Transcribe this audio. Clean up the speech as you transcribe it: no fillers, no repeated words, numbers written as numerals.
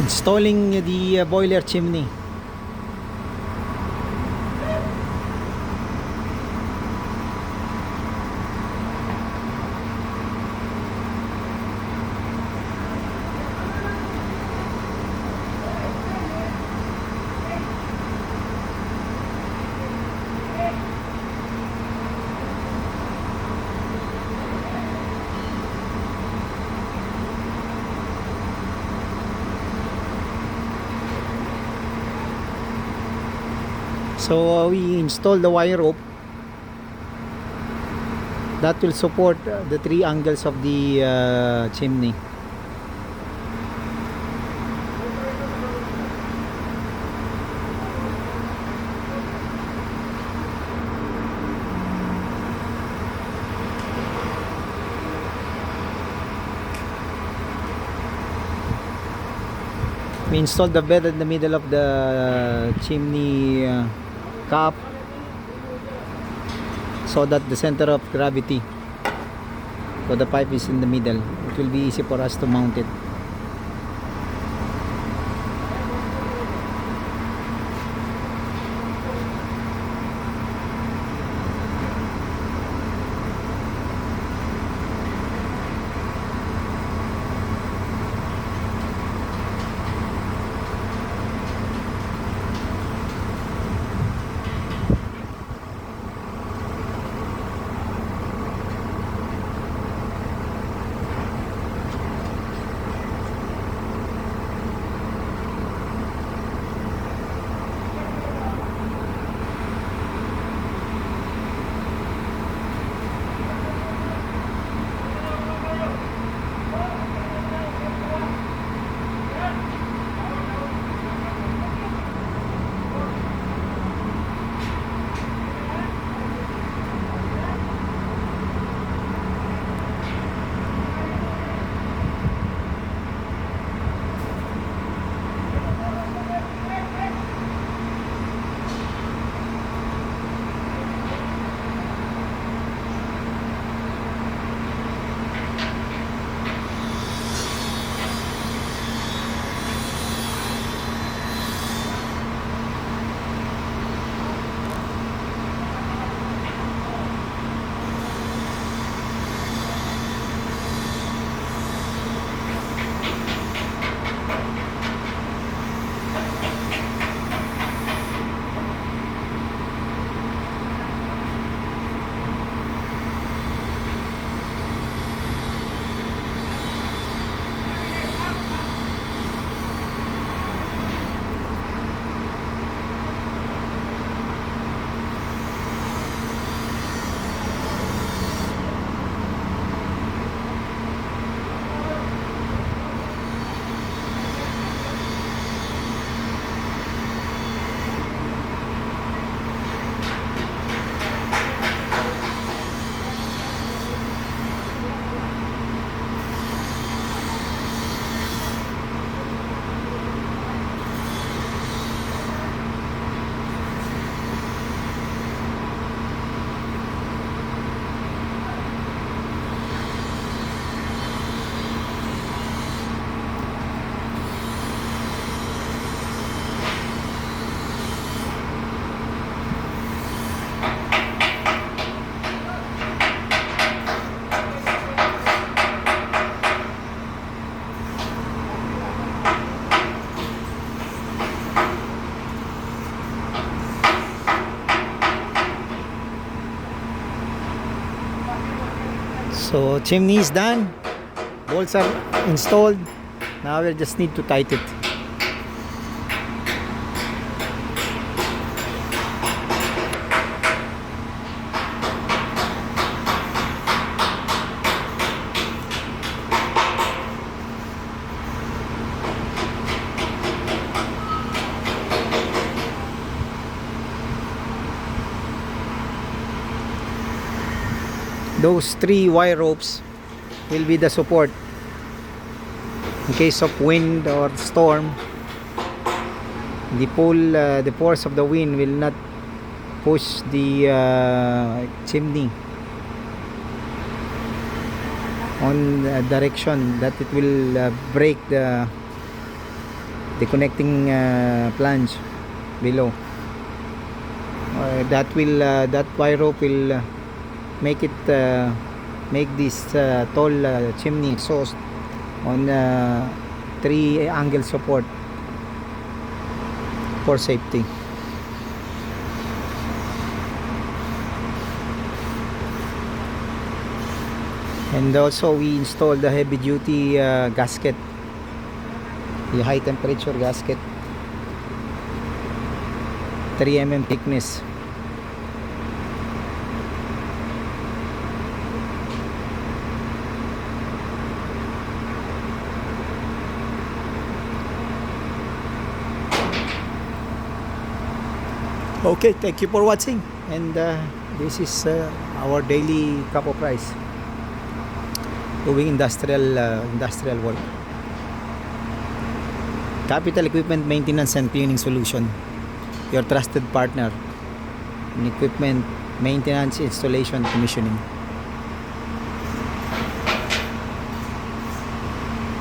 Installing the boiler chimney. So we install the wire rope that will support the three angles of the chimney. We installed the bed in the middle of the chimney cap, so that the center of gravity for the pipe is in the middle. It will be easy for us to mount it. So chimney is done, bolts are installed. Now we just need to tighten it. Those three wire ropes will be the support in case of wind or storm. The force of the wind will not push the chimney on a direction that it will break the the connecting flange below. That wire rope will make this tall chimney exhaust on 3 angle support for safety. And also we installed the heavy duty gasket, the high temperature gasket, 3 mm thickness. Okay, thank you for watching, and this is our daily cup of rice doing industrial work. Capital Equipment Maintenance and Cleaning Solution, your trusted partner in equipment maintenance, installation, commissioning.